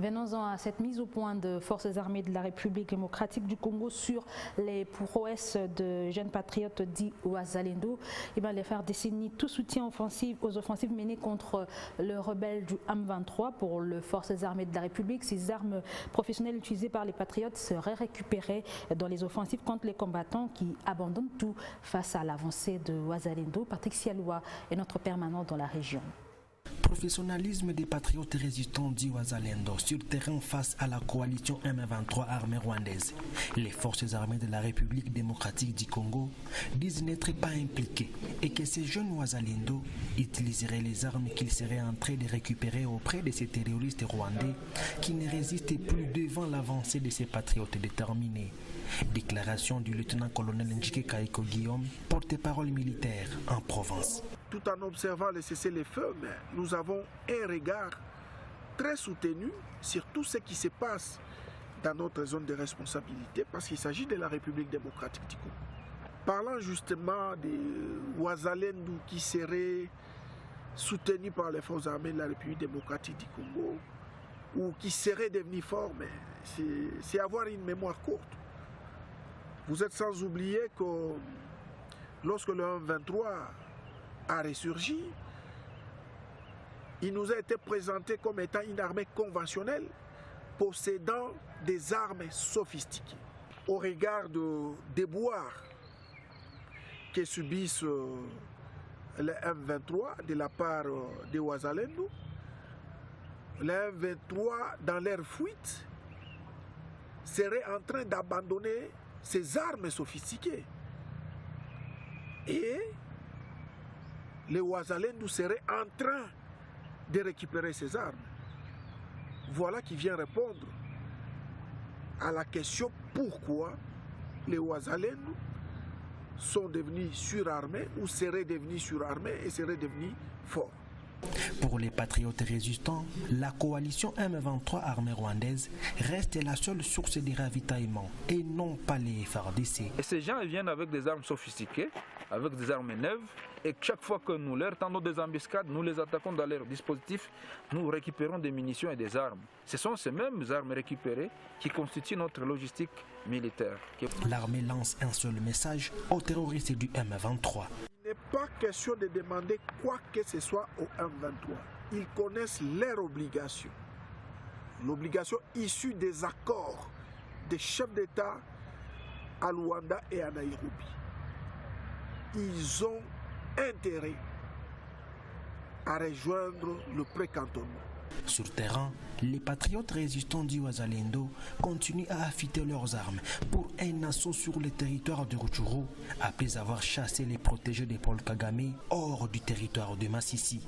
Venons-en à cette mise au point de forces armées de la République démocratique du Congo sur les prouesses de jeunes patriotes dits Wazalendo. Les FARDC décennie tout soutien aux offensives menées contre le rebelle du M23 pour les forces armées de la République. Ces armes professionnelles utilisées par les patriotes seraient récupérées dans les offensives contre les combattants qui abandonnent tout face à l'avancée de Wazalendo. Patrick Sialoua est notre permanent dans la région. Professionnalisme des patriotes résistants dit Wazalendo sur terrain face à la coalition M23 armée rwandaise. Les forces armées de la République démocratique du Congo disent n'être pas impliquées et que ces jeunes Wazalendo utiliseraient les armes qu'ils seraient en train de récupérer auprès de ces terroristes rwandais qui ne résistent plus devant l'avancée de ces patriotes déterminés. Déclaration du lieutenant-colonel Njike Kaiko Guillaume, porte-parole militaire en Provence. Tout en observant le cessez-le-feu, nous avons un regard très soutenu sur tout ce qui se passe dans notre zone de responsabilité parce qu'il s'agit de la République démocratique du Congo. Parlant justement des Wazalendo qui seraient soutenus par les forces armées de la République démocratique du Congo ou qui seraient devenus forts, c'est avoir une mémoire courte. Vous êtes sans oublier que lorsque le M23 a ressurgi, il nous a été présenté comme étant une armée conventionnelle possédant des armes sophistiquées. Au regard de déboires que subissent les M23 de la part des Wazalendo, les M23 dans leur fuite seraient en train d'abandonner ces armes sophistiquées. Et les Wazalendo seraient en train de récupérer ces armes. Voilà qui vient répondre à la question pourquoi les Wazalendo sont devenus surarmés ou seraient devenus surarmés et seraient devenus forts. Pour les patriotes résistants, la coalition M23 armée rwandaise reste la seule source de ravitaillement et non pas les FARDC. Et ces gens viennent avec des armes sophistiquées, avec des armes neuves, et chaque fois que nous leur tendons des embuscades, nous les attaquons dans leur dispositif, nous récupérons des munitions et des armes. Ce sont ces mêmes armes récupérées qui constituent notre logistique militaire. L'armée lance un seul message aux terroristes du M23. Il n'est pas question de demander quoi que ce soit au M23. Ils connaissent leur obligation. L'obligation issue des accords des chefs d'État à Luanda et à Nairobi. Ils ont intérêt à rejoindre le précantonnement. Sur terrain, les patriotes résistants du Wazalendo continuent à affûter leurs armes pour un assaut sur le territoire de Rutshuru après avoir chassé les protégés de Paul Kagame hors du territoire de Massissi.